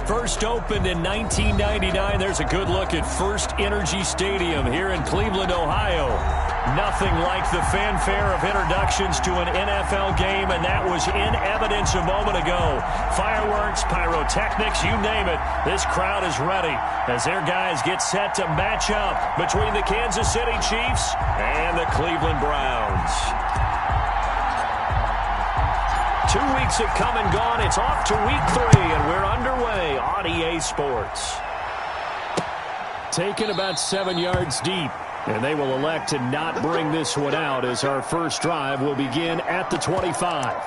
First opened in 1999. There's a good look at First Energy Stadium here in Cleveland, Ohio. Nothing like the fanfare of introductions to an NFL game, and that was in evidence a moment ago. Fireworks, pyrotechnics, you name it. This crowd is ready as their guys get set to match up between the Kansas City Chiefs and the Cleveland Browns. 2 weeks have come and gone. It's off to week 3, and we're underway on EA Sports. Taken about 7 yards deep, and they will elect to not bring this one out as our first drive will begin at the 25.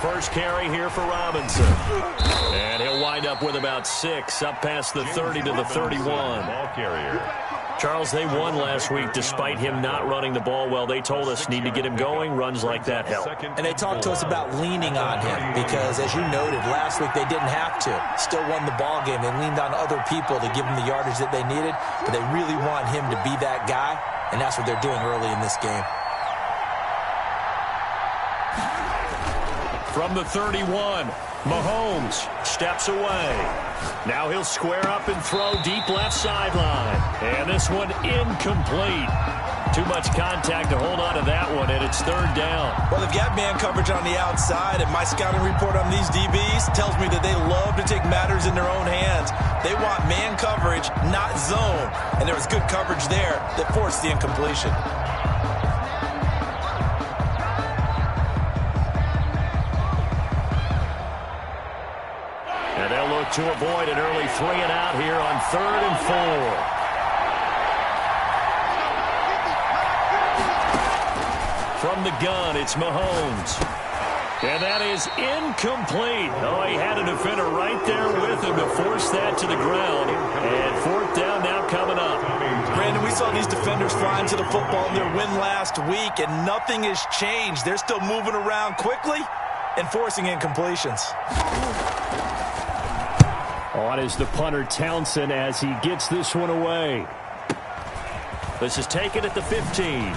First carry here for Robinson. And he'll wind up with about 6, up past the 30 to the 31. Ball carrier. Charles, they won last week despite him not running the ball well. They told us need to get him going. Runs like that help. And they talked to us about leaning on him because, as you noted, last week they didn't have to. Still won the ball game. They leaned on other people to give them the yardage that they needed, but they really want him to be that guy, and that's what they're doing early in this game. From the 31, Mahomes steps away. Now he'll square up and throw deep left sideline. And this one incomplete. Too much contact to hold on to that one, and it's third down. Well, they've got man coverage on the outside, and my scouting report on these DBs tells me that they love to take matters in their own hands. They want man coverage, not zone. And there was good coverage there that forced the incompletion. To avoid an early 3 and out here on 3rd and 4. From the gun, it's Mahomes. And that is incomplete. Oh, he had a defender right there with him to force that to the ground. And 4th down now coming up. Brandon, we saw these defenders flying to the football in their win last week, and nothing has changed. They're still moving around quickly and forcing incompletions. On is the punter Townsend as he gets this one away. This is taken at the 15.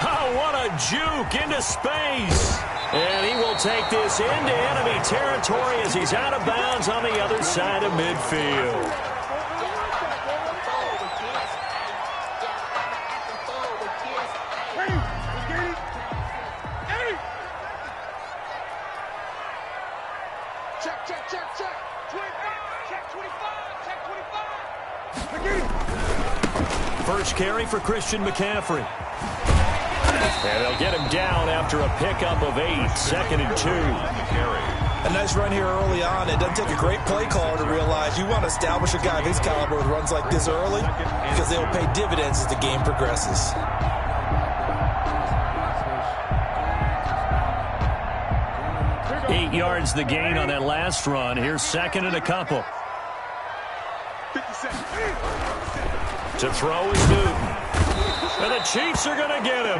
Oh, what a juke into space. And he will take this into enemy territory as he's out of bounds on the other side of midfield. First carry for Christian McCaffrey. And they'll get him down after a pickup of 8, 2nd and 2. A nice run here early on. It doesn't take a great play caller to realize you want to establish a guy of his caliber with runs like this early because they will pay dividends as the game progresses. Eight yards the gain on that last run. Here's 2nd and a couple. To throw is Newton. And the Chiefs are going to get him.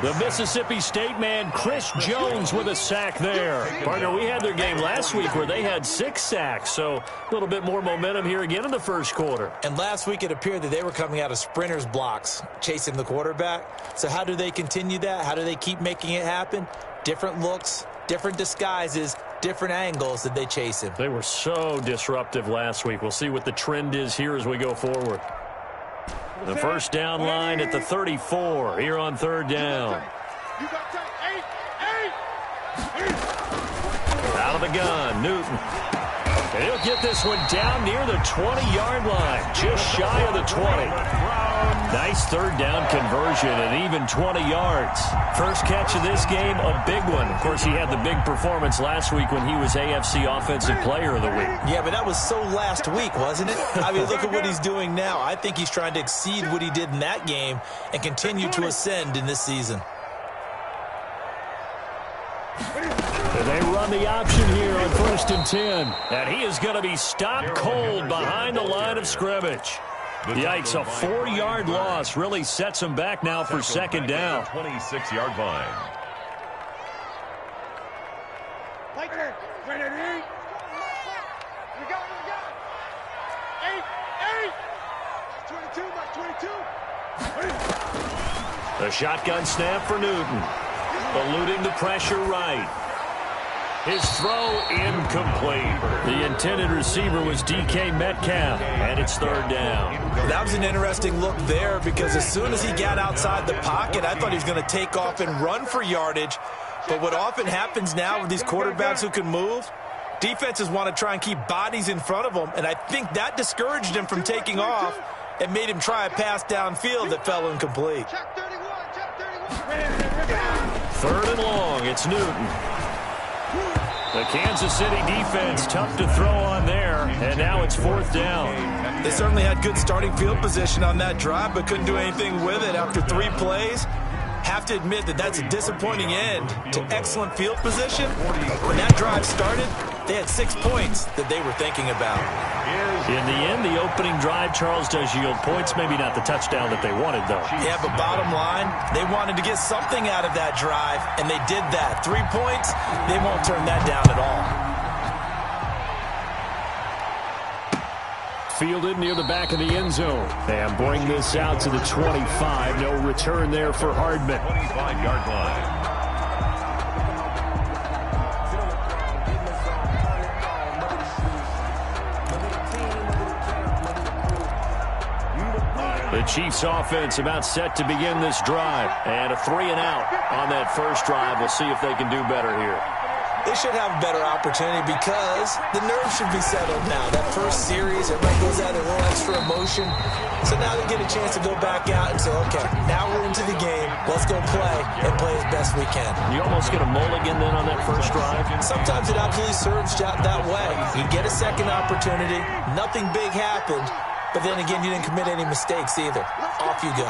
The Mississippi State man, Chris Jones, with a sack there. Partner, we had their game last week where they had 6 sacks, so a little bit more momentum here again in the first quarter. And last week it appeared that they were coming out of sprinters blocks, chasing the quarterback. So how do they continue that? How do they keep making it happen? Different looks, different disguises, different angles that they chase him. They were so disruptive last week. We'll see what the trend is here as we go forward. The first down line at the 34 here on 3rd down. Out of the gun, Newton. And he'll get this one down near the 20-yard line, just shy of the 20. Nice 3rd down conversion and even 20 yards. First catch of this game, a big one. Of course, he had the big performance last week when he was AFC Offensive Player of the Week. Yeah, but that was so last week, wasn't it? I mean, look at what he's doing now. I think he's trying to exceed what he did in that game and continue to ascend in this season. And they on the option here on 1st and 10. And he is going to be stopped cold behind the line of scrimmage. Yikes, a 4-yard loss really sets him back now for 2nd down. 26-yard line. The shotgun snap for Newton. Eluding the pressure right. His throw incomplete. The intended receiver was DK Metcalf, and it's 3rd down. That was an interesting look there because as soon as he got outside the pocket, I thought he was going to take off and run for yardage. But what often happens now with these quarterbacks who can move, defenses want to try and keep bodies in front of them, and I think that discouraged him from taking off and made him try a pass downfield that fell incomplete. 3rd and long, it's Newton. The Kansas City defense tough to throw on there, and now it's 4th down. They certainly had good starting field position on that drive, but couldn't do anything with it after 3 plays. Have to admit that that's a disappointing end to excellent field position. When that drive started, they had 6 points that they were thinking about. In the end, the opening drive, Charles, does yield points. Maybe not the touchdown that they wanted, though. Yeah, but bottom line, they wanted to get something out of that drive, and they did that. 3 points, they won't turn that down at all. Fielded near the back of the end zone. And bring this out to the 25. No return there for Hardman. 25-yard line. The Chiefs offense about set to begin this drive. And a 3-and-out on that first drive. We'll see if they can do better here. They should have a better opportunity because the nerves should be settled now. That first series, everybody goes out with a little extra emotion. So now they get a chance to go back out and say, okay, now we're into the game. Let's go play and play as best we can. You almost get a mulligan then on that first drive? Sometimes it absolutely serves that way. You get a second opportunity. Nothing big happened. But then again, you didn't commit any mistakes either. Off you go.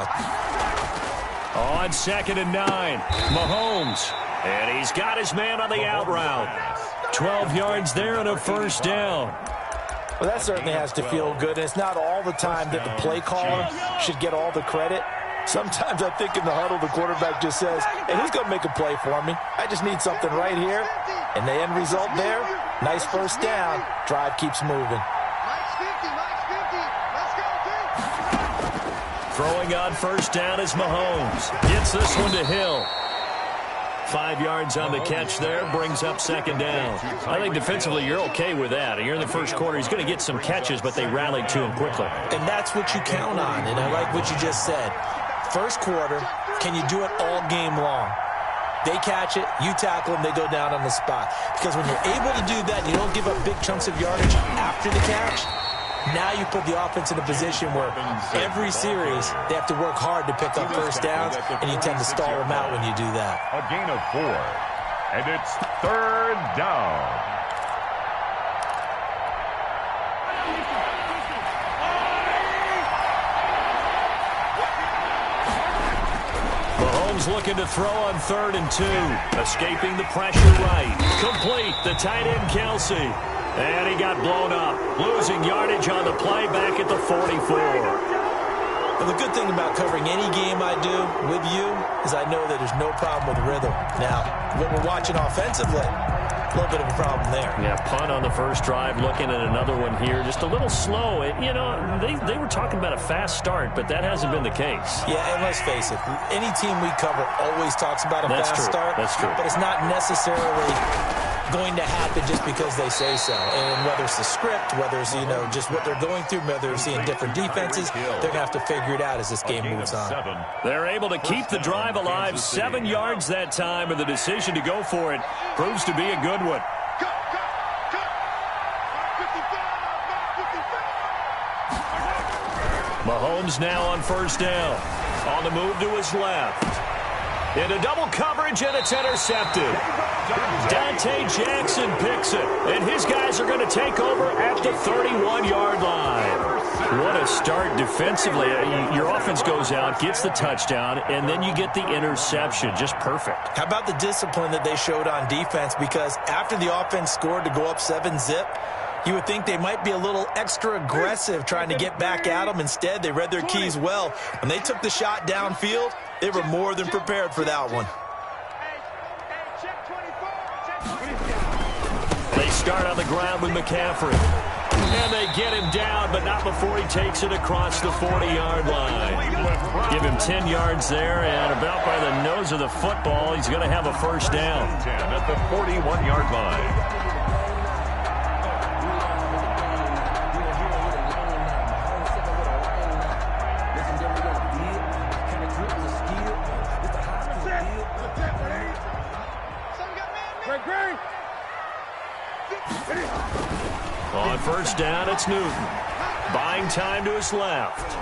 On 2nd and 9, Mahomes. And he's got his man on the out route. 12 yards there and a 1st down. Well, that certainly has to feel good. And it's not all the time that the play caller should get all the credit. Sometimes I think in the huddle, the quarterback just says, hey, who's going to make a play for me? I just need something right here. And the end result there, nice 1st down. Drive keeps moving. Throwing on 1st down is Mahomes. Gets this one to Hill. 5 yards on the catch there, brings up 2nd down. I think defensively you're okay with that. You're in the first quarter. He's going to get some catches, but they rallied to him quickly. And that's what you count on, and I like what you just said. First quarter, can you do it all game long? They catch it, you tackle them, they go down on the spot. Because when you're able to do that, you don't give up big chunks of yardage after the catch, now you put the offense in a position where every series they have to work hard to pick up 1st downs, and you tend to stall them out when you do that. A gain of 4, and it's 3rd down. Mahomes looking to throw on 3rd and 2. Escaping the pressure right. Complete, the tight end Kelsey. And he got blown up, losing yardage on the play back at the 44. Well, the good thing about covering any game I do with you is I know that there's no problem with rhythm. Now, when we're watching offensively, a little bit of a problem there. Yeah, punt on the first drive, looking at another one here. Just a little slow. You know, they were talking about a fast start, but that hasn't been the case. Yeah, and let's face it, any team we cover always talks about a fast start. That's true. But it's not necessarily going to happen just because they say so. And whether it's the script, whether it's, you know, just what they're going through, whether they're seeing different defenses, they're going to have to figure it out as this game moves on. They're able to keep the drive alive, 7 yards that time, and the decision to go for it proves to be a good one. Mahomes now on 1st down. On the move to his left. Into double coverage, and it's intercepted. Dante Jackson picks it, and his guys are going to take over at the 31-yard line. What a start defensively. Your offense offense goes out, gets the touchdown, and then you get the interception. Just perfect. How about the discipline that they showed on defense? Because after the offense scored to go up 7-zip, you would think they might be a little extra aggressive trying to get back at them. Instead, they read their keys well. When they took the shot downfield, they were more than prepared for that one. They start on the ground with McCaffrey. And they get him down, but not before he takes it across the 40-yard line. Give him 10 yards there, and about by the nose of the football, he's going to have a first down. 10 at the 41-yard line. On first down, it's Newton. Buying time to his left.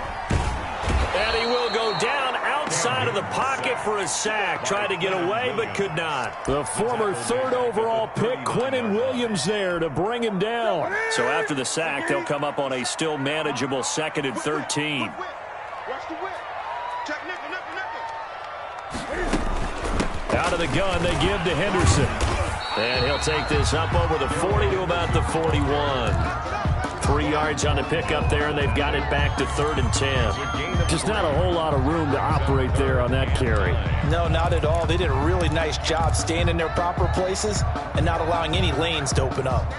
And he will go down outside of the pocket for a sack. Tried to get away, but could not. The former third overall pick, Quinnen Williams, there to bring him down. So after the sack, they'll come up on a still manageable 2nd and 13. Out of the gun, they give to Henderson. And he'll take this up over the 40 to about the 41. 3 yards on the pickup there, and they've got it back to 3rd and 10. Just not a whole lot of room to operate there on that carry. No, not at all. They did a really nice job staying in their proper places and not allowing any lanes to open up.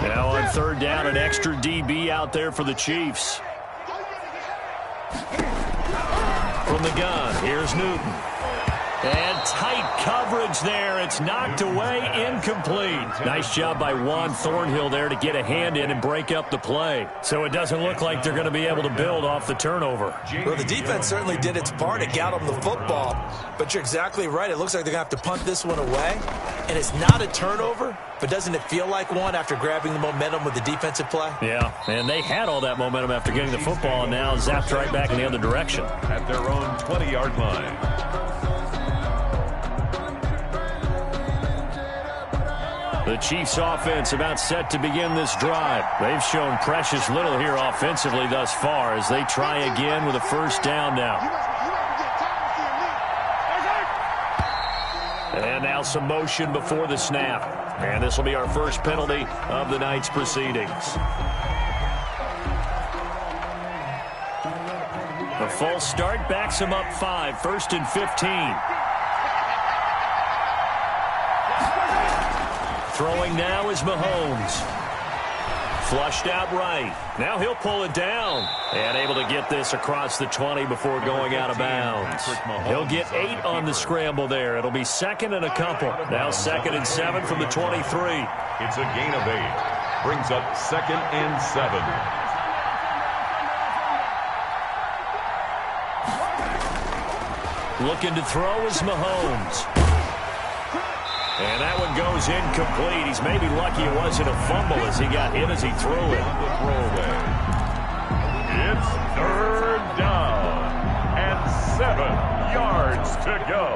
Now on 3rd down, an extra DB out there for the Chiefs. From the gun, here's Newton. And tight coverage there. It's knocked away, incomplete. Nice job by Juan Thornhill there to get a hand in and break up the play. So it doesn't look like they're going to be able to build off the turnover. Well, the defense certainly did its part. It got them the football. But you're exactly right. It looks like they're going to have to punt this one away. And it's not a turnover, but doesn't it feel like one after grabbing the momentum with the defensive play? Yeah, and they had all that momentum after getting the football, and now zapped right back in the other direction. At their own 20-yard line. The Chiefs offense about set to begin this drive. They've shown precious little here offensively thus far as they try again with a first down now. And now some motion before the snap. And this will be our first penalty of the night's proceedings. A false start backs them up 5, 1st and 15. Throwing now is Mahomes. Flushed out right. Now he'll pull it down. And able to get this across the 20 before going out of bounds. He'll get 8 on the scramble there. It'll be 2nd and a couple. Now 2nd and 7 from the 23. It's a gain of 8. Brings up 2nd and 7. Looking to throw is Mahomes. And that one goes incomplete. He's maybe lucky it wasn't a fumble as he got hit as he threw it. It's 3rd down and 7 yards to go.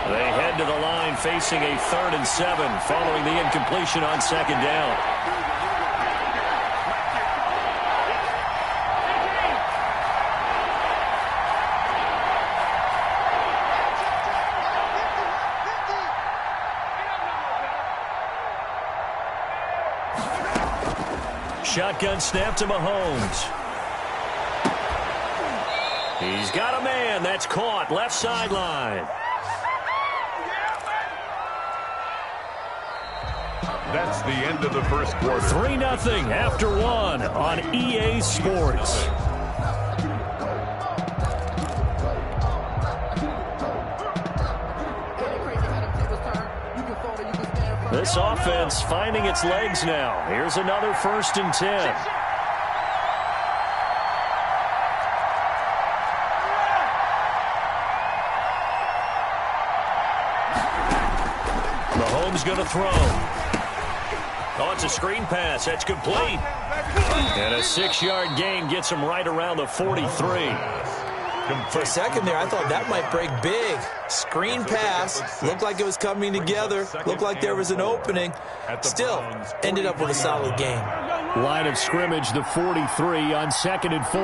They head to the line facing a 3rd and 7 following the incompletion on 2nd down. Shotgun snap to Mahomes. He's got a man. That's caught. Left sideline. That's the end of the first quarter. 3-0 after 1 on EA Sports. This offense finding its legs now. Here's another 1st and 10. Mahomes going to throw. Oh, it's a screen pass. That's complete. And a 6-yard gain gets him right around the 43. For a second there, I thought that might break big. Screen pass. Looked like it was coming together. Looked like there was an opening. Still, ended up with a solid game. Line of scrimmage, the 43 on 2nd and 4.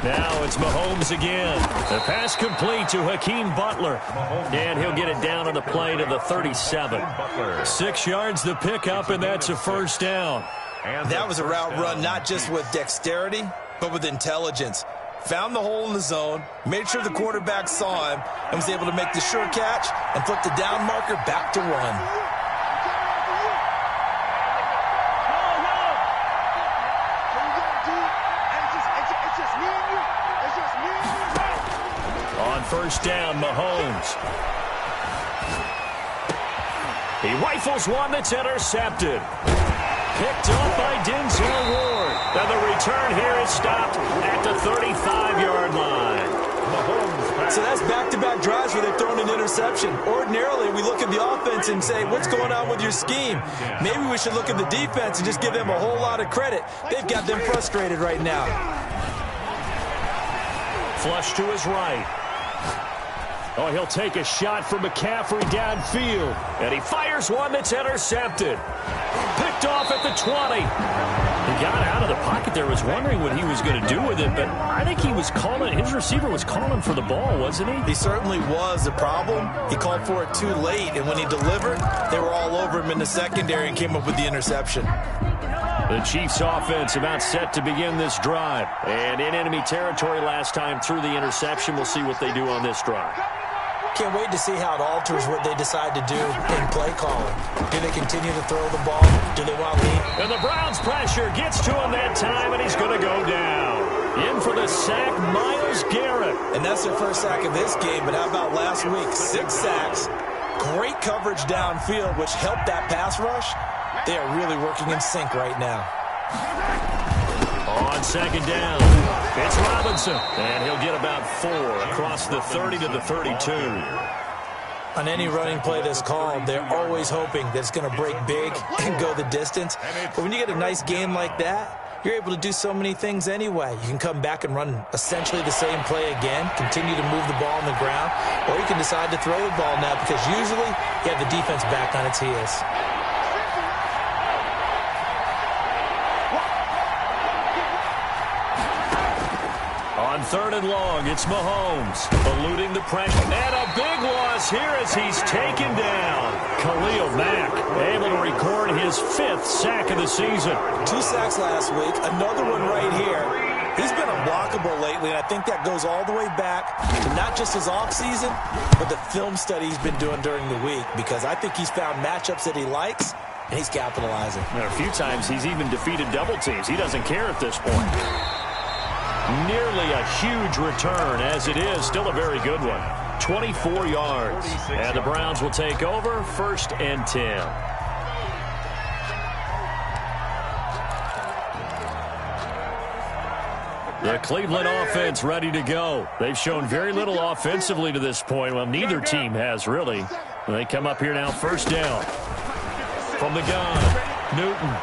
Now it's Mahomes again. The pass complete to Hakeem Butler. And he'll get it down on the play to the 37. 6 yards the pickup, and that's a first down. That was a route run not just with dexterity, but with intelligence. Found the hole in the zone, made sure the quarterback saw him, and was able to make the sure catch and flip the down marker back to 1. First down, Mahomes. He rifles one that's intercepted. Picked up by Denzel Ward. And the return here is stopped at the 35-yard line. So that's back-to-back drives where they've thrown an interception. Ordinarily, we look at the offense and say, what's going on with your scheme? Maybe we should look at the defense and just give them a whole lot of credit. They've got them frustrated right now. Flush to his right. Oh, he'll take a shot from McCaffrey downfield. And he fires one that's intercepted. Picked off at the 20. He got out of the pocket there, was wondering what he was going to do with it, but I think he was calling, his receiver was calling for the ball, wasn't he? He certainly was. The problem, he called for it too late, and when he delivered, they were all over him in the secondary and came up with the interception. The Chiefs offense about set to begin this drive. And in enemy territory last time through the interception. We'll see what they do on this drive. Can't wait to see how it alters what they decide to do in play calling. Do they continue to throw the ball? Do they want lead? And the Browns pressure gets to him that time, and he's going to go down. In for the sack, Myles Garrett. And that's their first sack of this game, but how about last week? 6 sacks, great coverage downfield, which helped that pass rush. They are really working in sync right now. On second down, it's Robinson. And he'll get about 4 across the 30 to the 32. On any running play that's called, they're always hoping that it's going to break big and go the distance. But when you get a nice game like that, you're able to do so many things anyway. You can come back and run essentially the same play again, continue to move the ball on the ground, or you can decide to throw the ball now because usually you have the defense back on its heels. On 3rd and long, it's Mahomes eluding the pressure. And a big loss here as he's taken down. Khalil Mack able to record his 5th sack of the season. 2 sacks last week, another one right here. He's been unblockable lately, and I think that goes all the way back to not just his offseason, but the film study he's been doing during the week, because I think he's found matchups that he likes, and he's capitalizing. And a few times he's even defeated double teams. He doesn't care at this point. Nearly a huge return, as it is. Still a very good one. 24 yards. And the Browns will take over 1st and 10. The Cleveland offense ready to go. They've shown very little offensively to this point. Well, neither team has, really. They come up here now, 1st down. From the gun, Newton.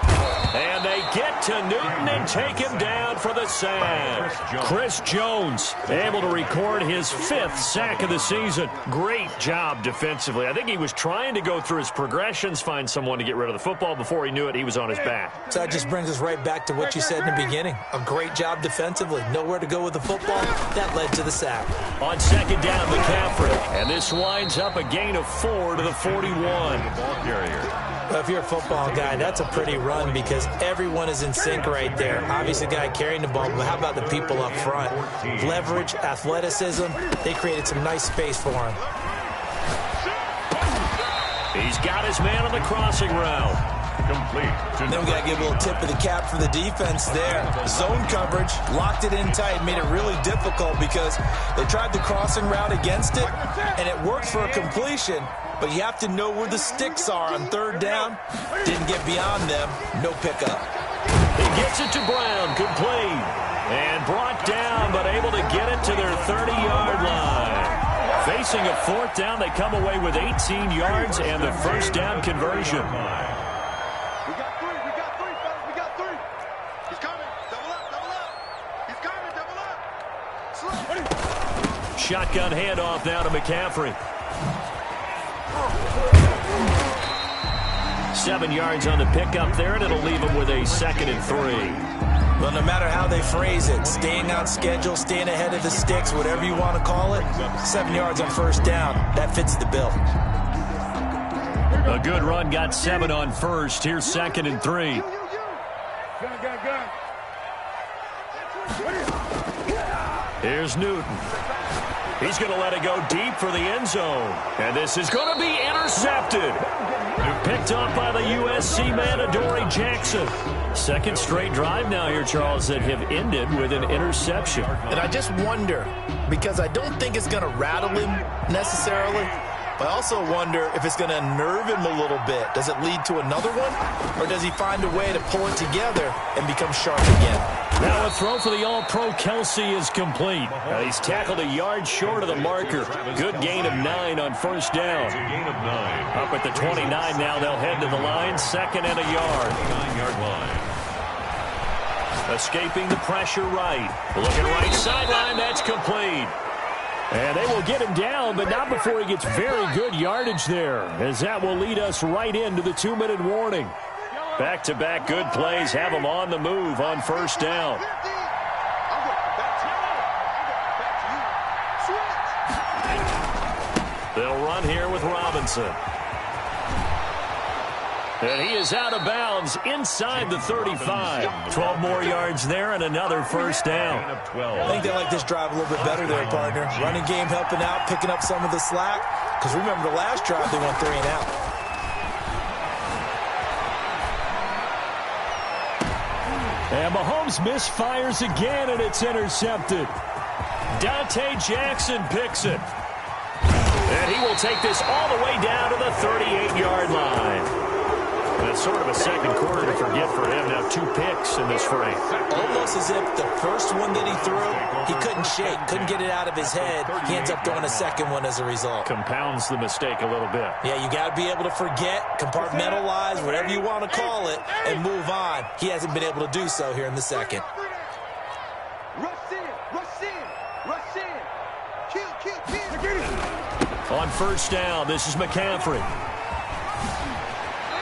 And they get to Newton and take him down for the sack. Chris Jones able to record his 5th sack of the season. Great job defensively. I think he was trying to go through his progressions, find someone to get rid of the football. Before he knew it, he was on his back. So that just brings us right back to what you said in the beginning. A great job defensively. Nowhere to go with the football. That led to the sack. On 2nd down, McCaffrey. And this winds up a gain of 4 to the 41. Well, if you're a football guy, that's a pretty run because everyone is in sync right there. Obviously, the guy carrying the ball, but how about the people up front? Leverage, athleticism, they created some nice space for him. He's got his man on the crossing route. Complete. Then we got to give a little tip of the cap for the defense there. Zone coverage, locked it in tight, made it really difficult because they tried the crossing route against it, and it worked for a completion. But you have to know where the sticks are on 3rd down. Didn't get beyond them. No pickup. He gets it to Brown, complete. And brought down, but able to get it to their 30-yard line. Facing a fourth down, they come away with 18 yards and the first down conversion. We got three, fellas, we got three. He's coming, double up. He's coming, double up. Shotgun handoff now to McCaffrey. 7 yards on the pickup there, and it'll leave him with a 2nd and 3. Well, no matter how they phrase it, staying on schedule, staying ahead of the sticks, whatever you want to call it, 7 yards on first down, that fits the bill. A good run, got 7 on first. Here's 2nd and 3. Here's Newton. He's going to let it go deep for the end zone. And this is going to be intercepted. Picked up by the USC man, Adoree Jackson. 2nd straight drive now here, Charles, that have ended with an interception. And I just wonder, because I don't think it's going to rattle him necessarily, but I also wonder if it's going to unnerve him a little bit. Does it lead to another one? Or does he find a way to pull it together and become sharp again? Now a throw for the All-Pro Kelsey is complete. He's tackled a yard short of the marker. Good gain of 9 on first down. Gain of 9. Up at the 29 now, they'll head to the line. 2nd and a yard. 9-yard line. Escaping the pressure right. Looking right sideline, that's complete. And they will get him down, but not before he gets very good yardage there, as that will lead us right into the 2-minute warning. Back-to-back good plays have him on the move on first down. They'll run here with Robinson. And he is out of bounds inside the 35. 12 more yards there and another first down. I think they like this drive a little bit better there, partner. Running game helping out, picking up some of the slack. Because remember the last drive, they went 3 and out. And Mahomes misfires again, and it's intercepted. Dante Jackson picks it. And he will take this all the way down to the 38-yard line. And it's sort of a second quarter to forget for him. Now 2 picks in this frame. Almost as if the first one that he threw, he couldn't shake, couldn't get it out of his head. He ends up throwing a second one as a result. Compounds the mistake a little bit. Yeah, you got to be able to forget, compartmentalize, whatever you want to call it, and move on. He hasn't been able to do so here in the second. On first down, this is McCaffrey.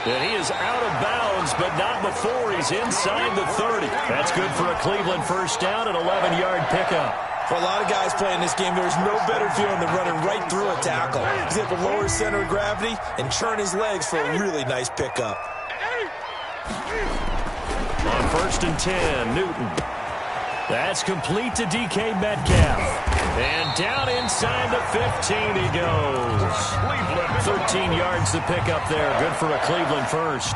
And he is out of bounds, but not before he's inside the 30. That's good for a Cleveland first down, an 11-yard pickup. For a lot of guys playing this game, there's no better feeling than running right through a tackle. He's able to lower his center of gravity and churn his legs for a really nice pickup. On first and 10, Newton. That's complete to DK Metcalf. And down inside the 15 he goes. 13 yards to pick up there. Good for a Cleveland first.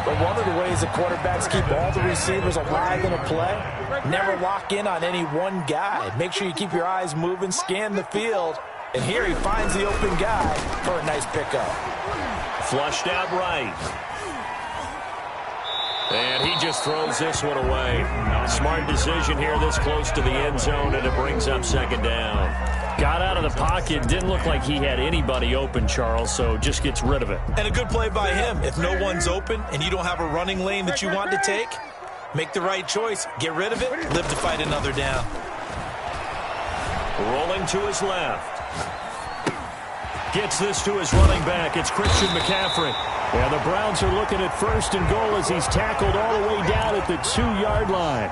But one of the ways the quarterbacks keep all the receivers alive in a play, never lock in on any one guy. Make sure you keep your eyes moving, scan the field. And here he finds the open guy for a nice pickup. Flushed out right. And he just throws this one away. Smart decision here this close to the end zone, and it brings up second down. Got out of the pocket. Didn't look like he had anybody open, Charles, so just gets rid of it. And a good play by him. If no one's open and you don't have a running lane that you want to take, make the right choice. Get rid of it. Live to fight another down. Rolling to his left. Gets this to his running back. It's Christian McCaffrey. And the Browns are looking at first and goal as he's tackled all the way down at the 2-yard line.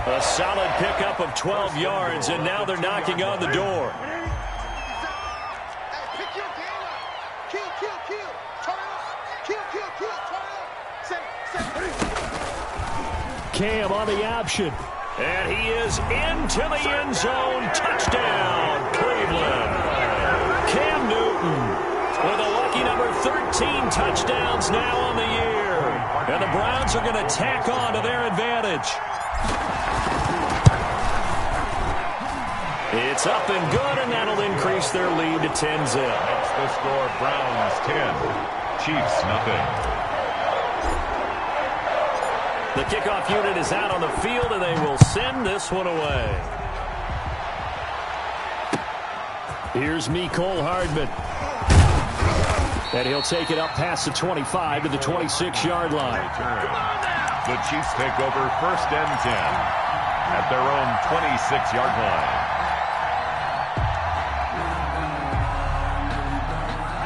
A solid pickup of 12 yards, and now they're knocking on the door. Cam on the option. And he is into the end zone. Touchdown, Cleveland. Cam Newton with a lucky number 13 touchdowns now on the year. And the Browns are going to tack on to their advantage. It's up and good, and that'll increase their lead to 10-zip. That's the score. Browns 10, Chiefs nothing. The kickoff unit is out on the field, and they will send this one away. Here's Mecole Hardman. And he'll take it up past the 25 to the 26-yard line. The Chiefs take over 1st and 10 at their own 26-yard line.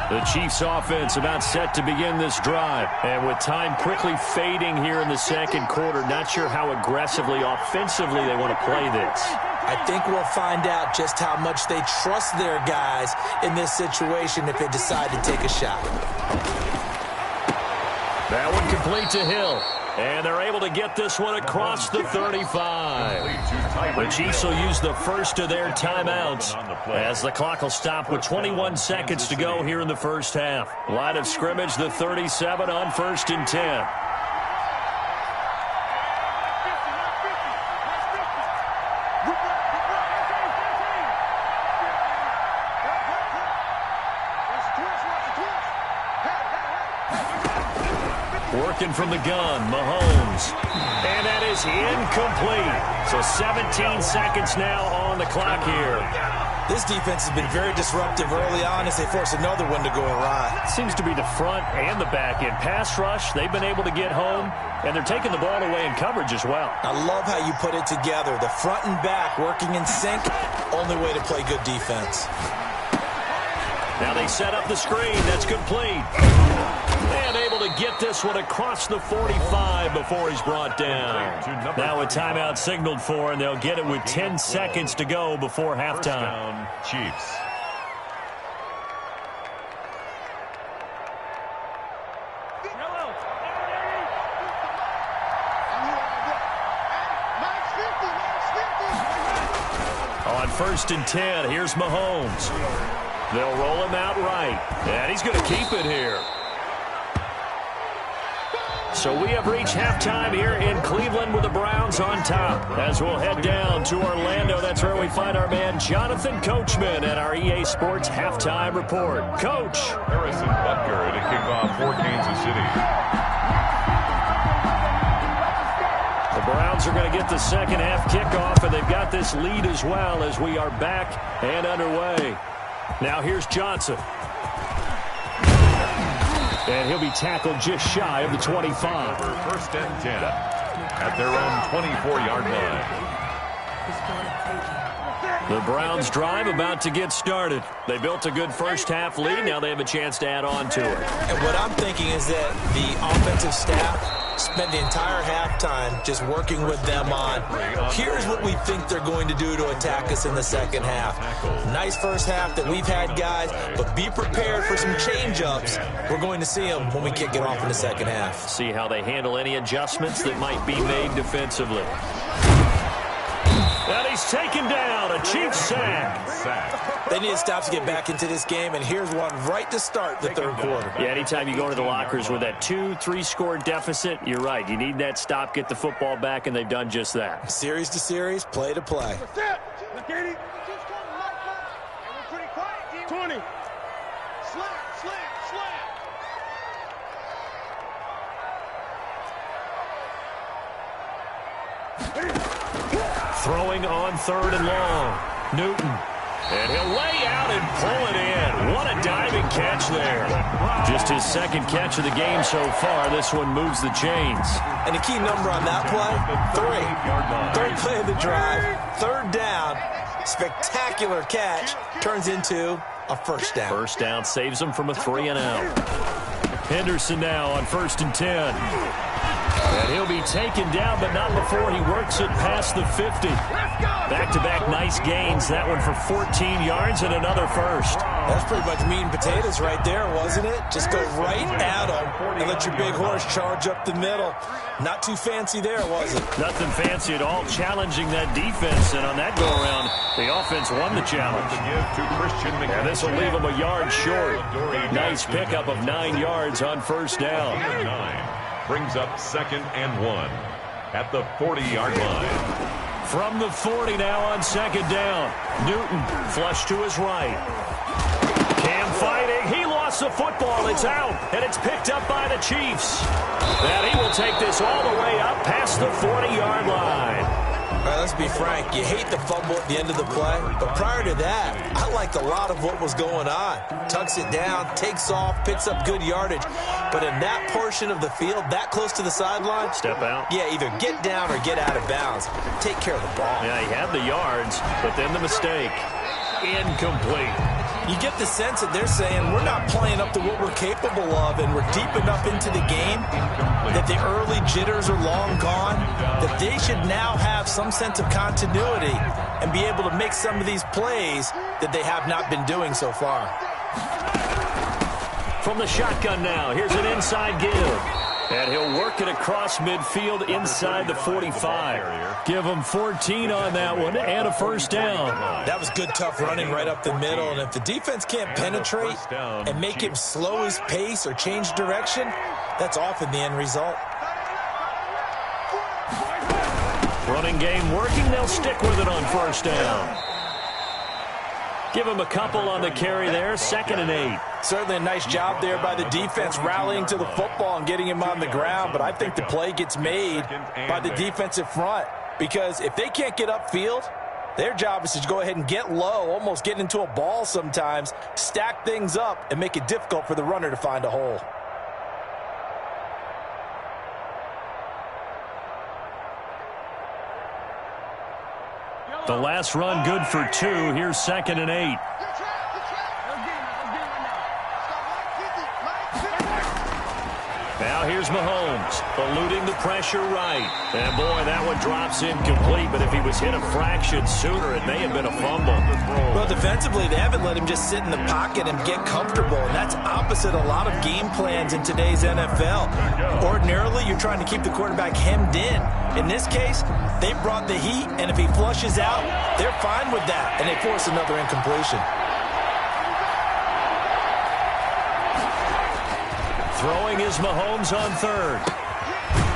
The Chiefs offense about set to begin this drive. And with time quickly fading here in the second quarter, not sure how aggressively, offensively they want to play this. I think we'll find out just how much they trust their guys in this situation if they decide to take a shot. That one complete to Hill. And they're able to get this one across the 35. The Chiefs will use the first of their timeouts as the clock will stop with 21 seconds to go here in the first half. Line of scrimmage, the 37 on 1st and 10. Working from the gun, Mahomes. And that is incomplete. So 17 seconds now on the clock here. This defense has been very disruptive early on as they force another one to go awry. Seems to be the front and the back end. Pass rush, they've been able to get home, and they're taking the ball away in coverage as well. I love how you put it together. The front and back working in sync, only way to play good defense. Now they set up the screen. That's complete. And able to get this one across the 45 before he's brought down. Now a timeout signaled for, and they'll get it with 10 seconds to go before halftime. Chiefs. On 1st and 10, here's Mahomes. They'll roll him out right, and he's going to keep it here. So we have reached halftime here in Cleveland with the Browns on top. As we'll head down to Orlando, that's where we find our man Jonathan Coachman at our EA Sports Halftime Report. Coach. Harrison Butker to kick off for Kansas City. The Browns are going to get the second half kickoff, and they've got this lead as well as we are back and underway. Now here's Johnson. And he'll be tackled just shy of the 25. 1st and 10 at their own 24-yard line. The Browns drive about to get started. They built a good first half lead. Now they have a chance to add on to it. And what I'm thinking is that the offensive staff spent the entire halftime just working with them on, here's what we think they're going to do to attack us in the second half. Nice first half that we've had, guys, but be prepared for some change-ups. We're going to see them when we kick it off in the second half. See how they handle any adjustments that might be made defensively. And he's taken down, a Chiefs sack. They need to stop to get back into this game, and here's one right to start the third quarter. Yeah, anytime you go to the lockers with that 2-3 score deficit, you're right. You need that stop, get the football back, and they've done just that. Series to series, play to play. 20. Slam. Throwing on 3rd and long. Newton. And he'll lay out and pull it in. What a diving catch there. Just his second catch of the game so far. This one moves the chains. And the key number on that play, 3. Third play of the drive, 3rd down. Spectacular catch. Turns into a first down. First down saves them from a 3-and-out. Henderson now on 1st and 10. And he'll be taken down, but not before he works it past the 50. Back-to-back nice gains. That one for 14 yards and another first. That's pretty much meat and potatoes right there, wasn't it? Just go right at him and let your big horse charge up the middle. Not too fancy there, was it? Nothing fancy at all, challenging that defense. And on that go-around, the offense won the challenge. And this will leave them a yard short. Nice pickup of 9 yards on first down. Brings up 2nd and 1 at the 40-yard line. From the 40 now on 2nd down. Newton flush to his right. Cam fighting. He lost the football. It's out, and it's picked up by the Chiefs. And he will take this all the way up past the 40-yard line. All right, let's be frank. You hate the fumble at the end of the play, but prior to that, I liked a lot of what was going on. Tucks it down, takes off, picks up good yardage. But in that portion of the field, that close to the sideline, step out. Yeah, either get down or get out of bounds. Take care of the ball. Yeah, he had the yards, but then the mistake. Incomplete. You get the sense that they're saying we're not playing up to what we're capable of, and we're deep enough into the game that the early jitters are long gone, that they should now have some sense of continuity and be able to make some of these plays that they have not been doing so far. From the shotgun now, here's an inside give. And he'll work it across midfield inside the 45. Give him 14 on that one and a first down. That was good, tough running right up the middle. And if the defense can't penetrate and make him slow his pace or change direction, that's often the end result. Running game working. They'll stick with it on first down. Give him a couple on the carry there. 2nd and 8. Certainly a nice job there by the defense rallying to the football and getting him on the ground. But I think the play gets made by the defensive front. Because if they can't get upfield, their job is to go ahead and get low, almost get into a ball sometimes, stack things up, and make it difficult for the runner to find a hole. The last run good for 2. Here's 2nd and 8. Now here's Mahomes, eluding the pressure right. And boy, that one drops incomplete, but if he was hit a fraction sooner, it may have been a fumble. Well, defensively, they haven't let him just sit in the pocket and get comfortable, and that's opposite a lot of game plans in today's NFL. Ordinarily, you're trying to keep the quarterback hemmed in. In this case, they brought the heat, and if he flushes out, they're fine with that, and they force another incompletion. Throwing is Mahomes on 3rd.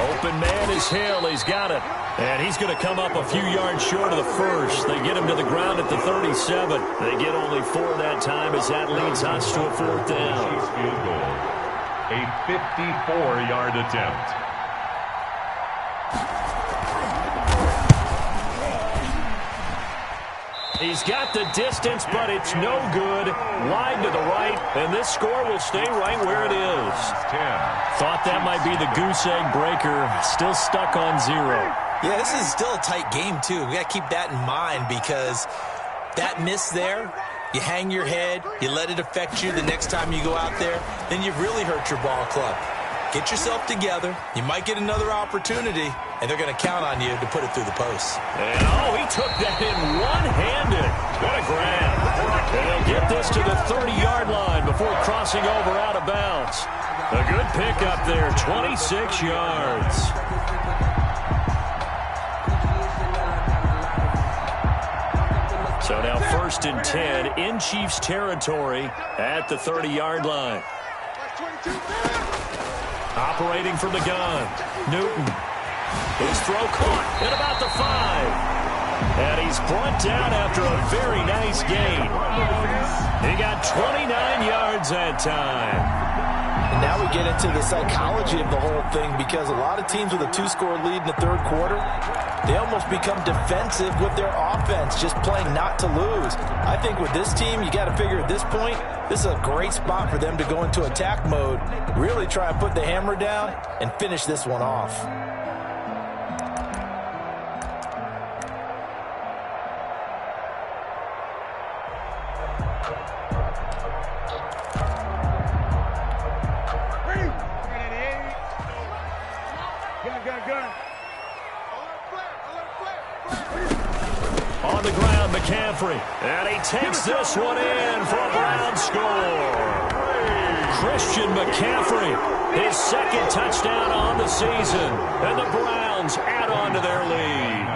Open man is Hill. He's got it. And he's going to come up a few yards short of the first. They get him to the ground at the 37. They get only 4 that time as that leads us to a 4th down. A 54-yard attempt. He's got the distance, but it's no good. Wide to the right, and this score will stay right where it is. 10. Thought that might be the goose egg breaker. Still stuck on 0. Yeah, this is still a tight game, too. We got to keep that in mind because that miss there, you hang your head, you let it affect you the next time you go out there, then you've really hurt your ball club. Get yourself together. You might get another opportunity, and they're going to count on you to put it through the posts. And, he took that in one-handed. What a grab. And he'll get this to the 30-yard line before crossing over out of bounds. A good pickup there, 26 yards. So now 1st and 10 in Chiefs territory at the 30-yard line. Operating from the gun, Newton. His throw caught at about the 5. And he's brought down after a very nice gain. He got 29 yards that time. And now we get into the psychology of the whole thing because a lot of teams with a 2-score lead in the 3rd quarter, they almost become defensive with their offense, just playing not to lose. I think with this team, you got to figure at this point, this is a great spot for them to go into attack mode, really try and put the hammer down and finish this one off. On the ground, McCaffrey. And he takes this one in for a Browns score. Christian McCaffrey, his 2nd touchdown on the season. And the Browns add on to their lead.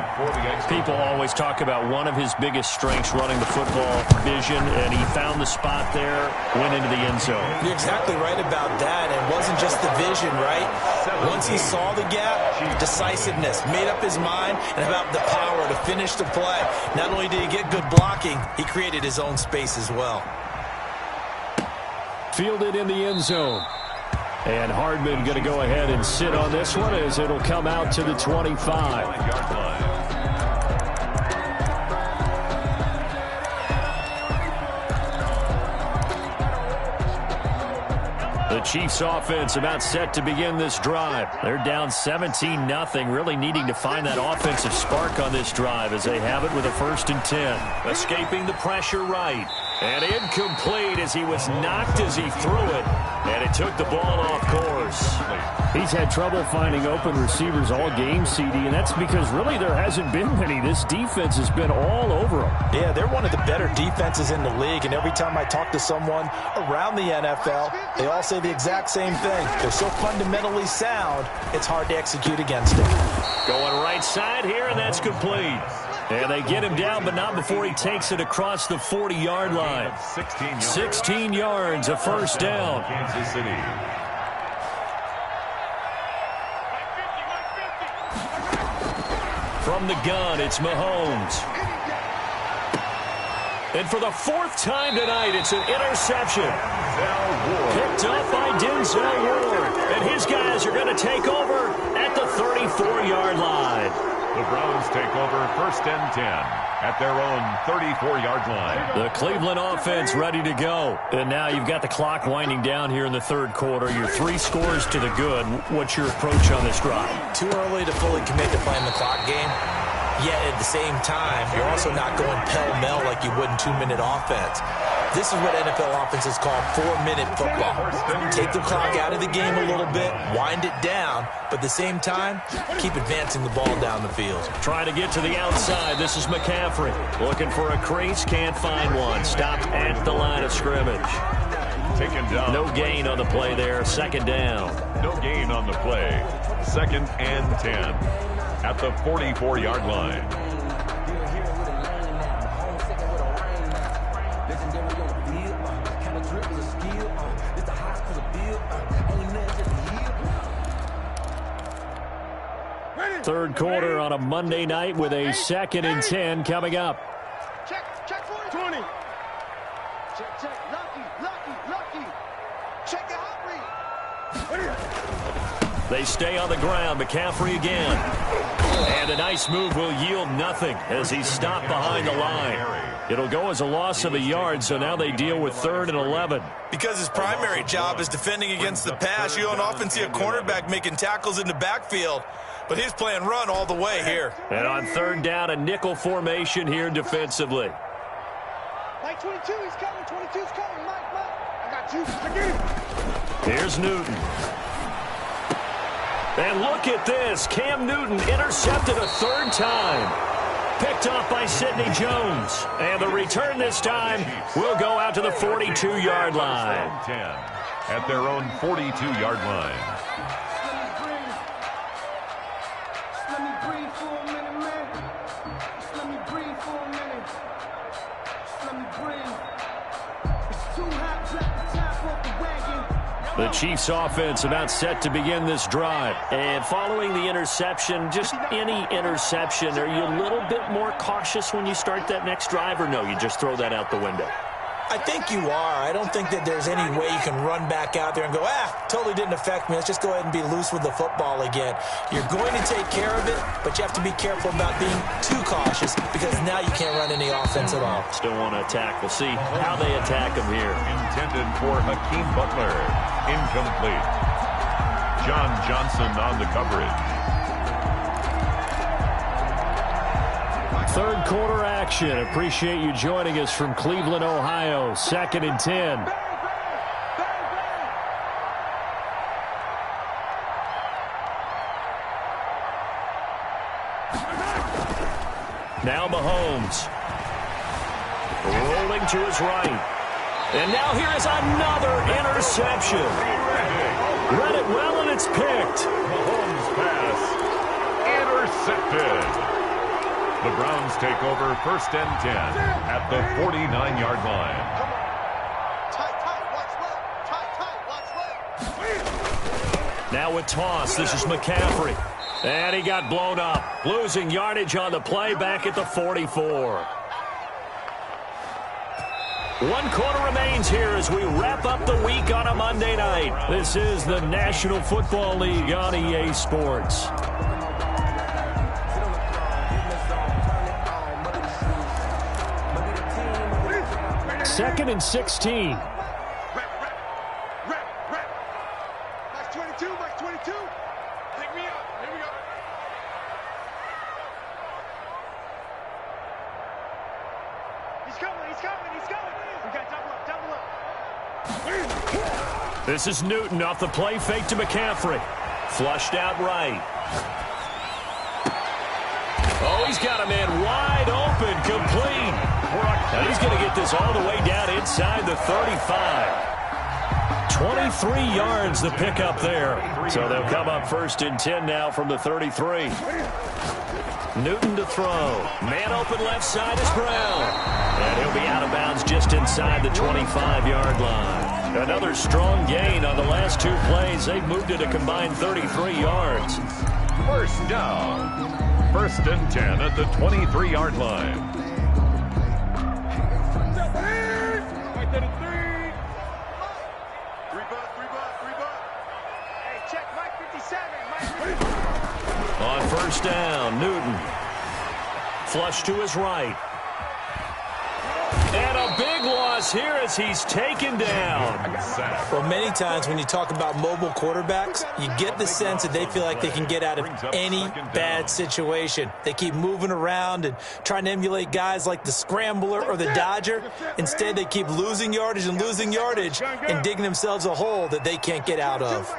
People always talk about one of his biggest strengths running the football, vision, and he found the spot there, went into the end zone. You're exactly right about that. It wasn't just the vision, right? Once he saw the gap, decisiveness, made up his mind, and about the power to finish the play. Not only did he get good blocking, he created his own space as well. Fielded in the end zone. And Hardman going to go ahead and sit on this one as it'll come out to the 25. Chiefs offense about set to begin this drive. They're down 17-0, really needing to find that offensive spark on this drive as they have it with a 1st and 10. Escaping the pressure right. And incomplete as he was knocked as he threw it. And it took the ball off course. He's had trouble finding open receivers all game, CD, and that's because really there hasn't been many. This defense has been all over them. Yeah, they're one of the better defenses in the league, and every time I talk to someone around the NFL, they all say the exact same thing. They're so fundamentally sound, it's hard to execute against them. Going right side here, and that's complete. And they get him down, but not before he takes it across the 40-yard line. 16 yards, a 1st down. Kansas City. From the gun, it's Mahomes. And for the 4th time tonight, it's an interception. Picked up by Denzel Ward. And his guys are going to take over at the 34-yard line. The Browns take over 1st and 10 at their own 34-yard line. The Cleveland offense ready to go. And now you've got the clock winding down here in the 3rd quarter. You're 3 scores to the good. What's your approach on this drive? Too early to fully commit to playing the clock game. Yet at the same time, you're also not going pell-mell like you would in 2-minute offense. This is what NFL offenses call 4-minute football. Take the clock out of the game a little bit, wind it down, but at the same time, keep advancing the ball down the field. Trying to get to the outside. This is McCaffrey. Looking for a crease, can't find one. Stopped at the line of scrimmage. Taken down. No gain on the play there. 2nd down. No gain on the play. 2nd and 10 at the 44-yard line. Third quarter on a Monday night with a 2nd and 10 coming up. Check 20. Check. Lucky. Check the hot read. They stay on the ground. McCaffrey again. And a nice move will yield nothing as he's stopped behind the line. It'll go as a loss of a yard, so now they deal with 3rd and 11. Because his primary job is defending against the pass, you don't often see a cornerback making tackles in the backfield. But he's playing run all the way here. And on 3rd down, a nickel formation here defensively. Mike 22, he's coming. 22's coming. Mike. I got you. I get him. Here's Newton. And look at this. Cam Newton intercepted a 3rd time. Picked off by Sidney Jones. And the return this time will go out to the 42-yard line. 10 at their own 42-yard line. The Chiefs offense about set to begin this drive. And following the interception, just any interception, are you a little bit more cautious when you start that next drive, or no, you just throw that out the window? I think you are. I don't think that there's any way you can run back out there and go, totally didn't affect me. Let's just go ahead and be loose with the football again. You're going to take care of it, but you have to be careful about being too cautious because now you can't run any offense at all. Still want to attack. We'll see how they attack him here. Intended for Hakeem Butler. Incomplete. John Johnson on the coverage. 3rd quarter action. Appreciate you joining us from Cleveland, Ohio. 2nd and 10. Now Mahomes. Rolling to his right. And now here is another interception. Read it well, and it's picked. Mahomes pass intercepted. The Browns take over 1st and 10 at the 49-yard line. Tight, watch left. Now a toss. This is McCaffrey. And he got blown up. Losing yardage on the play back at the 44. 1 quarter remains here as we wrap up the week on a Monday night. This is the National Football League on EA Sports. 2nd and 16. He's coming. He's coming. He's coming. We got double up. This is Newton off the play fake to McCaffrey. Flushed out right. Oh, he's got a man wide open, complete. And he's going to get this all the way down inside the 35. 23 yards the pickup there. So they'll come up 1st and 10 now from the 33. Newton to throw. Man open left side is Brown. And he'll be out of bounds just inside the 25-yard line. Another strong gain on the last 2 plays. They've moved it a combined 33 yards. First down. 1st and 10 at the 23-yard line. On 1st down, Newton. Flush to his right. And a big loss here as he's taken down. Well, many times when you talk about mobile quarterbacks, you get the sense that they feel like they can get out of any bad situation. They keep moving around and trying to emulate guys like the Scrambler or the Dodger. Instead, they keep losing yardage and digging themselves a hole that they can't get out of.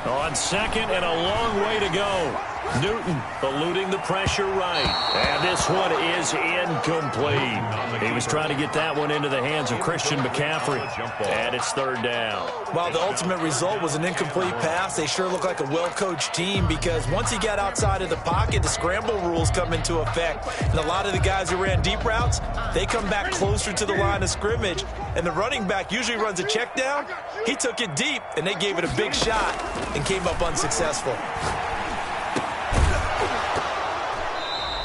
On 2nd and a long way to go. Newton eluding the pressure right. And this one is incomplete. He was trying to get that one into the hands of Christian McCaffrey. And it's 3rd down. While the ultimate result was an incomplete pass, they sure look like a well-coached team because once he got outside of the pocket, the scramble rules come into effect. And a lot of the guys who ran deep routes, they come back closer to the line of scrimmage. And the running back usually runs a check down. He took it deep, and they gave it a big shot and came up unsuccessful.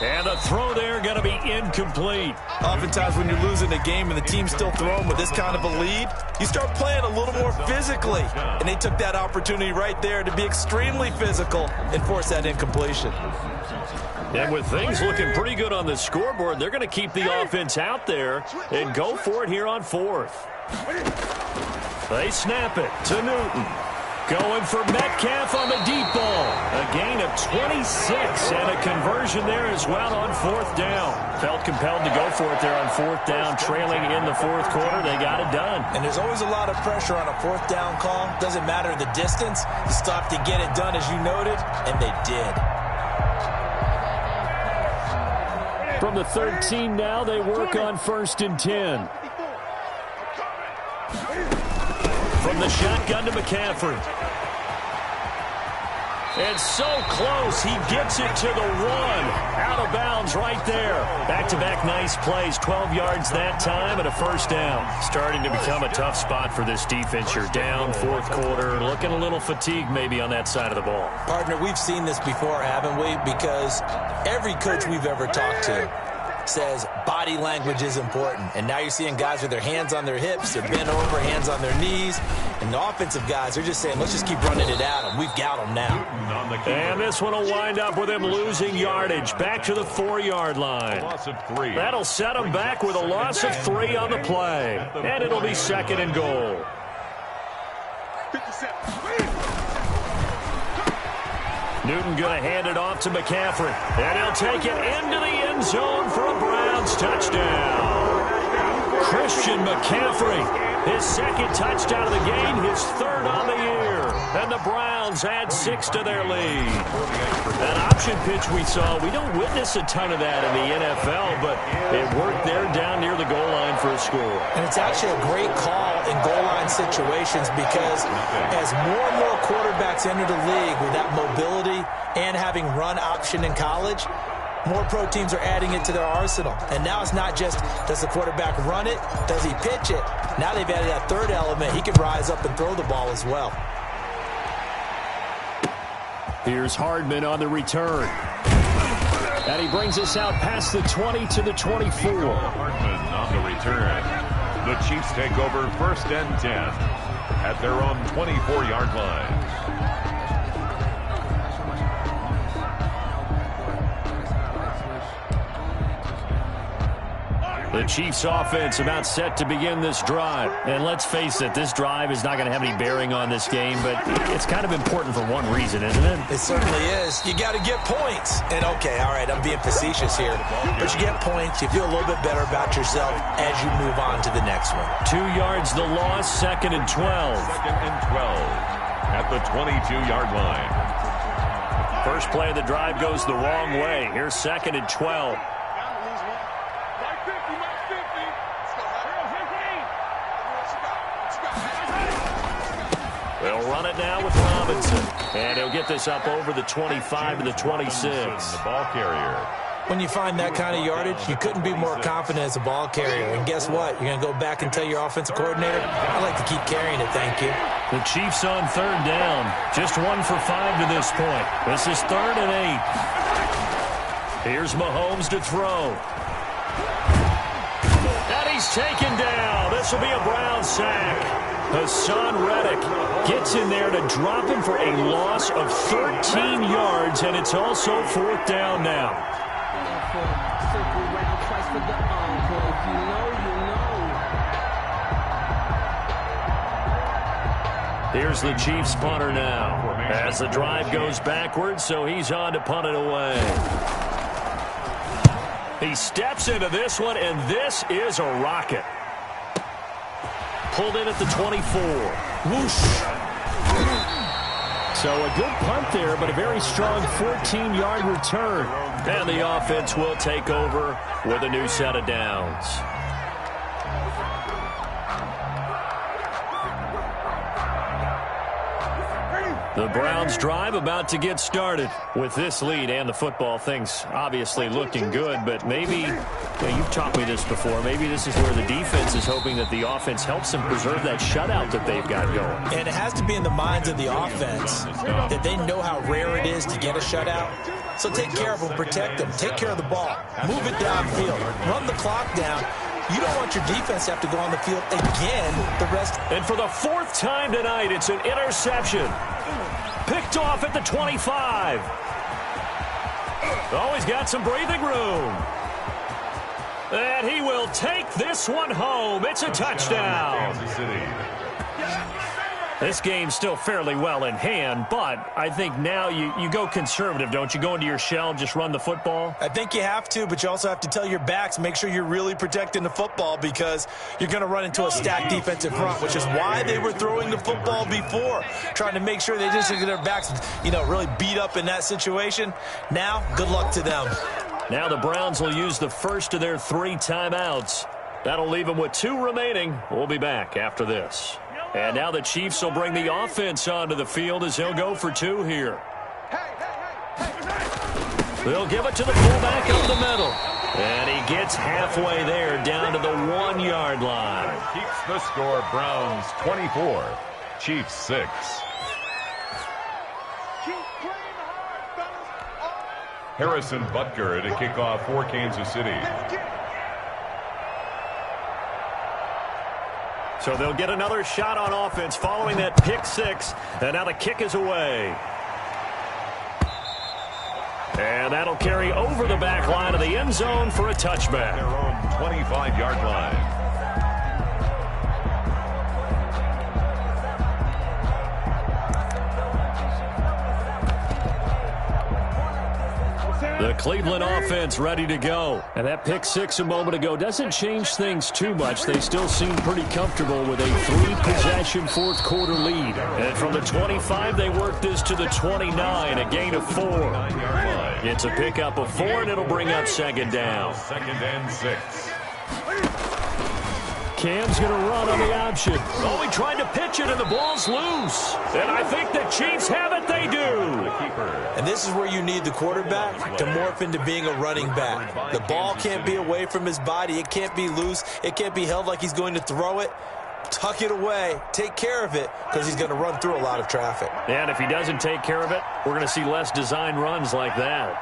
And the throw there going to be incomplete. Oftentimes when you're losing a game and the team's still throwing with this kind of a lead, you start playing a little more physically. And they took that opportunity right there to be extremely physical and force that incompletion. And with things looking pretty good on the scoreboard, they're going to keep the offense out there and go for it here on 4th. They snap it to Newton. Going for Metcalf on the deep ball. A gain of 26 and a conversion there as well on 4th down. Felt compelled to go for it there on 4th down, trailing in the 4th quarter. They got it done. And there's always a lot of pressure on a 4th down call. Doesn't matter the distance. You still have to get it done as you noted, and they did. From the 13 now, they work on 1st and 10. From the shotgun to McCaffrey. And so close, he gets it to the 1. Out of bounds right there. Back-to-back nice plays, 12 yards that time and a 1st down. Starting to become a tough spot for this defense. You're down 4th quarter, looking a little fatigued maybe on that side of the ball. Partner, we've seen this before, haven't we? Because every coach we've ever talked to says body language is important. And now you're seeing guys with their hands on their hips, they're bent over, hands on their knees. And the offensive guys are just saying, let's just keep running it at them. We've got them now. And this one will wind up with him losing yardage. Back to the 4-yard line. That'll set him back with a loss of 3 on the play. And it'll be 2nd and goal. Newton going to hand it off to McCaffrey. And he'll take it into the end zone for a Browns touchdown. Christian McCaffrey, his 2nd touchdown of the game, his 3rd on the year. And the Browns add 6 to their lead. That option pitch we saw, we don't witness a ton of that in the NFL, but it worked there down near the goal line for a score. And it's actually a great call in goal line situations because as more and more quarterbacks enter the league with that mobility and having run option in college, more pro teams are adding it to their arsenal. And now it's not just, does the quarterback run it? Does he pitch it? Now they've added that 3rd element. He can rise up and throw the ball as well. Here's Hardman on the return. And he brings us out past the 20 to the 24. Hardman on the return. The Chiefs take over 1st and 10 at their own 24-yard line. The Chiefs offense about set to begin this drive. And let's face it, this drive is not going to have any bearing on this game, but it's kind of important for one reason, isn't it? It certainly is. You got to get points. And okay, all right, I'm being facetious here, but you get points, you feel a little bit better about yourself as you move on to the next one. 2 yards the loss, 2nd and 12. 2nd and 12 at the 22-yard line. First play of the drive goes the wrong way. Here's 2nd and 12. They'll run it now with Robinson. And he'll get this up over the 25 to the 26. The ball carrier. When you find that kind of yardage, you couldn't be more confident as a ball carrier. And guess what? You're going to go back and tell your offensive coordinator, I like to keep carrying it, thank you. The Chiefs on 3rd down. Just 1 for 5 to this point. This is 3rd and 8. Here's Mahomes to throw. And he's taken down. This will be a Brown sack. Hassan Reddick gets in there to drop him for a loss of 13 yards, and it's also 4th down now. Here's the Chiefs punter now as the drive goes backwards, so he's on to punt it away. He steps into this one, and this is a rocket. Pulled in at the 24. Whoosh. So a good punt there, but a very strong 14-yard return. And the offense will take over with a new set of downs. The Browns drive about to get started. With this lead and the football, things obviously looking good, but maybe, you've taught me this before, maybe this is where the defense is hoping that the offense helps them preserve that shutout that they've got going. And it has to be in the minds of the offense that they know how rare it is to get a shutout. So take care of them, protect them, take care of the ball, move it downfield, run the clock down. You don't want your defense to have to go on the field again the rest. And for the 4th time tonight, it's an interception. Picked off at the 25. Oh, he's got some breathing room. And he will take this one home. It's a touchdown. Kansas City. This game's still fairly well in hand, but I think now you go conservative, don't you? Go into your shell, just run the football? I think you have to, but you also have to tell your backs, make sure you're really protecting the football because you're going to run into a stacked defensive front, which is why they were throwing the football before, trying to make sure they just get their backs, really beat up in that situation. Now, good luck to them. Now the Browns will use the first of their 3 timeouts. That'll leave them with 2 remaining. We'll be back after this. And now the Chiefs will bring the offense onto the field as they'll go for 2 here. They'll give it to the fullback up the middle. And he gets halfway there down to the 1-yard line. Keeps the score. Browns 24, Chiefs 6. Harrison Butker to kick off for Kansas City. So they'll get another shot on offense following that pick 6. And now the kick is away. And that'll carry over the back line of the end zone for a touchback. Their own 25-yard line. The Cleveland offense ready to go. And that pick 6 a moment ago doesn't change things too much. They still seem pretty comfortable with a 3-possession 4th quarter lead. And from the 25, they work this to the 29, a gain of 4. It's a pickup of 4, and it'll bring up 2nd down. 2nd and 6. Cam's going to run on the option. Oh, he tried to pitch it, and the ball's loose. And I think the Chiefs have it. They do. And this is where you need the quarterback to morph into being a running back. The ball can't be away from his body. It can't be loose. It can't be held like he's going to throw it. Tuck it away. Take care of it because he's going to run through a lot of traffic. And if he doesn't take care of it, we're going to see less design runs like that.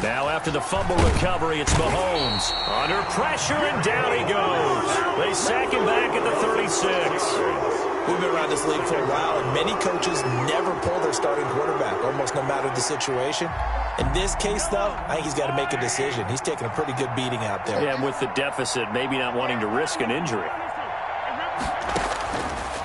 Now after the fumble recovery, it's Mahomes. Under pressure, and down he goes. They sack him back at the 36. We've been around this league for a while, and many coaches never pull their starting quarterback, almost no matter the situation. In this case, though, I think he's got to make a decision. He's taking a pretty good beating out there. Yeah, and with the deficit, maybe not wanting to risk an injury.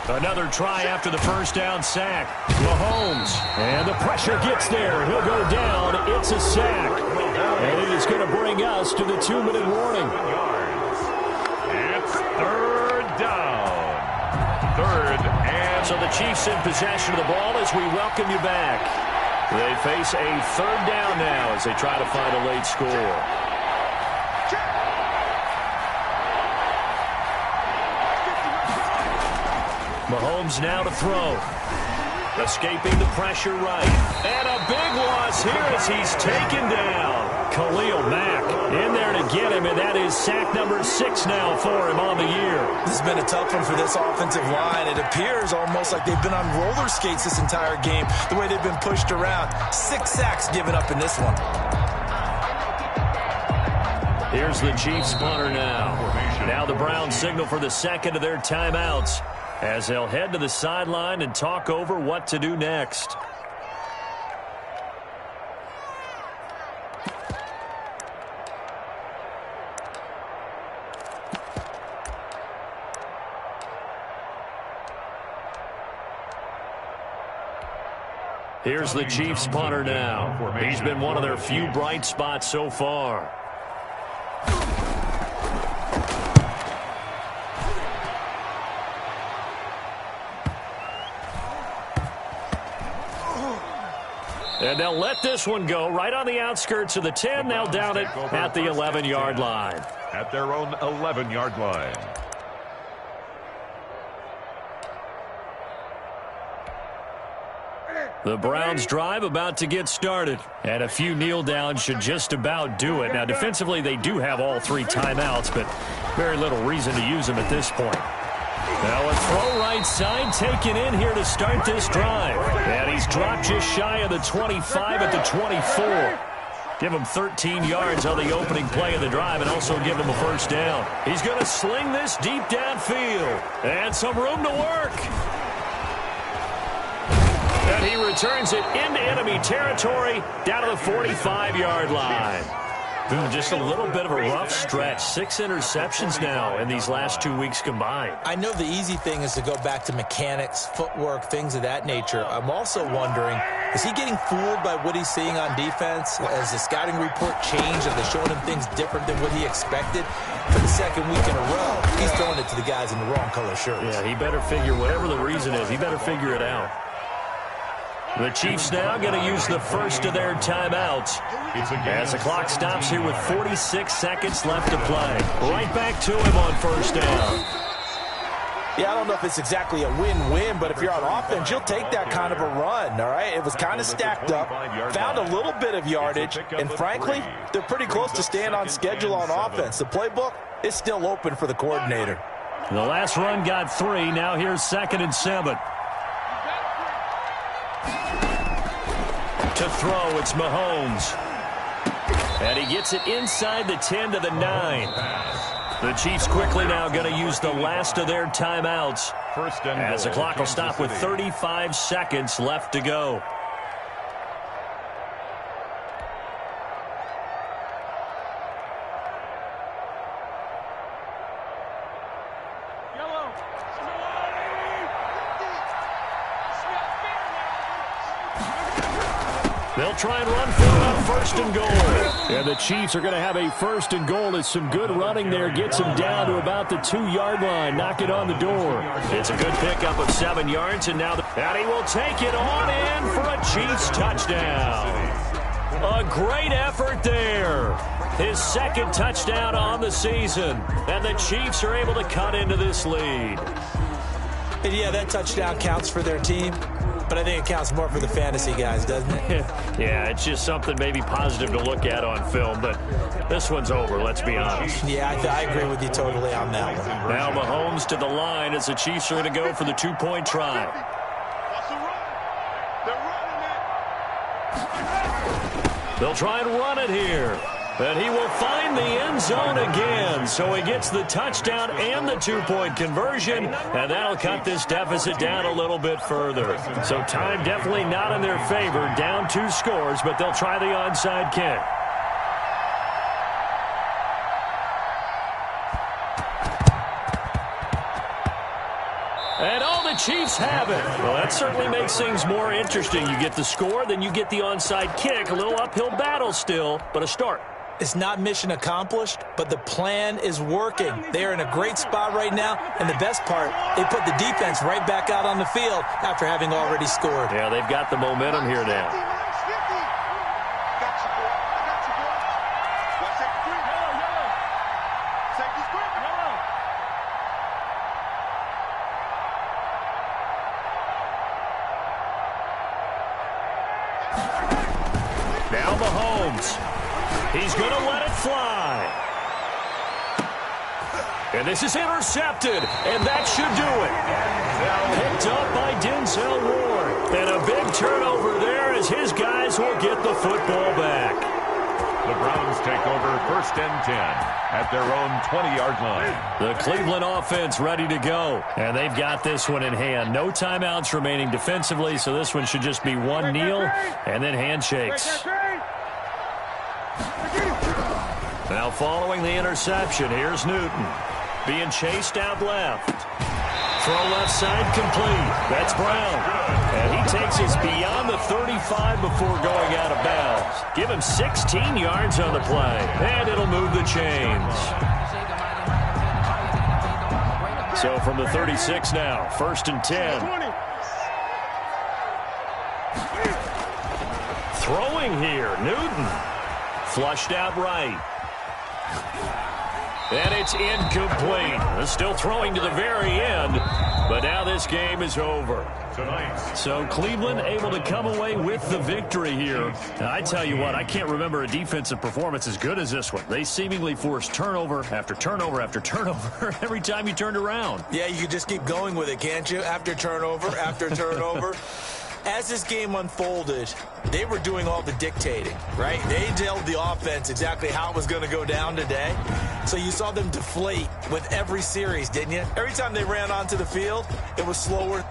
Another try after the first down sack. Mahomes. And the pressure gets there. He'll go down. It's a sack. And it is going to bring us to the 2-minute warning. It's third down. Third and... So the Chiefs in possession of the ball as we welcome you back. They face a third down now as they try to find a late score. Mahomes now to throw. Escaping the pressure right. And a big loss here as he's taken down. Khalil Mack in there to get him, and that is sack number 6 now for him on the year. This has been a tough one for this offensive line. It appears almost like they've been on roller skates this entire game, the way they've been pushed around. 6 sacks given up in this one. Here's the Chiefs punter now. Now the Browns signal for the second of their timeouts as they'll head to the sideline and talk over what to do next. Here's the Chiefs punter now. He's been one of their few bright spots so far. And they'll let this one go right on the outskirts of the 10. They'll down it at the 11-yard line. At their own 11-yard line. The Browns drive about to get started. And a few kneel downs should just about do it. Now, defensively, they do have all 3 timeouts, but very little reason to use them at this point. Now a throw right side taken in here to start this drive. And he's dropped just shy of the 25 at the 24. Give him 13 yards on the opening play of the drive and also give him a first down. He's going to sling this deep downfield. And some room to work. And he returns it into enemy territory down to the 45-yard line. Just a little bit of a rough stretch. 6 interceptions now in these last 2 weeks combined. I know the easy thing is to go back to mechanics, footwork, things of that nature. I'm also wondering, is he getting fooled by what he's seeing on defense? Has the scouting report changed? Are they showing him things different than what he expected? For the second week in a row, he's throwing it to the guys in the wrong color shirts. Yeah, he better figure, whatever the reason is, he better figure it out. The Chiefs now going to use the first of their timeouts as the clock stops here with 46 seconds left to play. Right back to him on first down. Yeah, I don't know if it's exactly a win-win, but if you're on offense, you'll take that kind of a run, all right? It was kind of stacked up, found a little bit of yardage, and frankly, they're pretty close to staying on schedule on offense. The playbook is still open for the coordinator. The last run got 3. Now here's 2nd and 7. To throw, it's Mahomes. And he gets it inside the 10 to the 9. The Chiefs quickly now going to use the last of their timeouts as the clock will stop with 35 seconds left to go. They'll try and run for it on 1st and goal. And the Chiefs are going to have a 1st and goal as some good running there gets him down to about the 2-yard line. Knock it on the door. It's a good pickup of 7 yards, and now and he will take it on in for a Chiefs touchdown. A great effort there. His 2nd touchdown on the season. And the Chiefs are able to cut into this lead. And yeah, that touchdown counts for their team. But I think it counts more for the fantasy guys, doesn't it? Yeah, it's just something maybe positive to look at on film, but this one's over, let's be honest. Yeah, I agree with you totally on that one. Now Mahomes to the line as the Chiefs are going to go for the 2-point try. They'll try and run it here. And he will find the end zone again. So he gets the touchdown and the two-point conversion, and that'll cut this deficit down a little bit further. So time definitely not in their favor. Down 2 scores, but they'll try the onside kick. And all the Chiefs have it. Well, that certainly makes things more interesting. You get the score, then you get the onside kick. A little uphill battle still, but a start. It's not mission accomplished, but the plan is working. They are in a great spot right now, and the best part, they put the defense right back out on the field after having already scored. Yeah, they've got the momentum here now. Now Mahomes. He's going to let it fly. And this is intercepted, and that should do it. Picked up by Denzel Ward. And a big turnover there as his guys will get the football back. The Browns take over 1st and 10 at their own 20-yard line. The Cleveland offense ready to go. And they've got this one in hand. No timeouts remaining defensively, so this one should just be one kneel and then handshakes. Now following the interception, here's Newton. Being chased out left. Throw left side complete. That's Brown. And he takes us beyond the 35 before going out of bounds. Give him 16 yards on the play. And it'll move the chains. So from the 36 now, 1st and 10. Throwing here, Newton. Flushed out right. And it's incomplete. They're still throwing to the very end, but now this game is over. So Cleveland able to come away with the victory here. Now, I tell you what, I can't remember a defensive performance as good as this one. They seemingly forced turnover after turnover after turnover every time you turned around. Yeah, you can just keep going with it, can't you? After turnover, after turnover. As this game unfolded, they were doing all the dictating, right? They told the offense exactly how it was going to go down today. So you saw them deflate with every series, didn't you? Every time they ran onto the field, it was slower.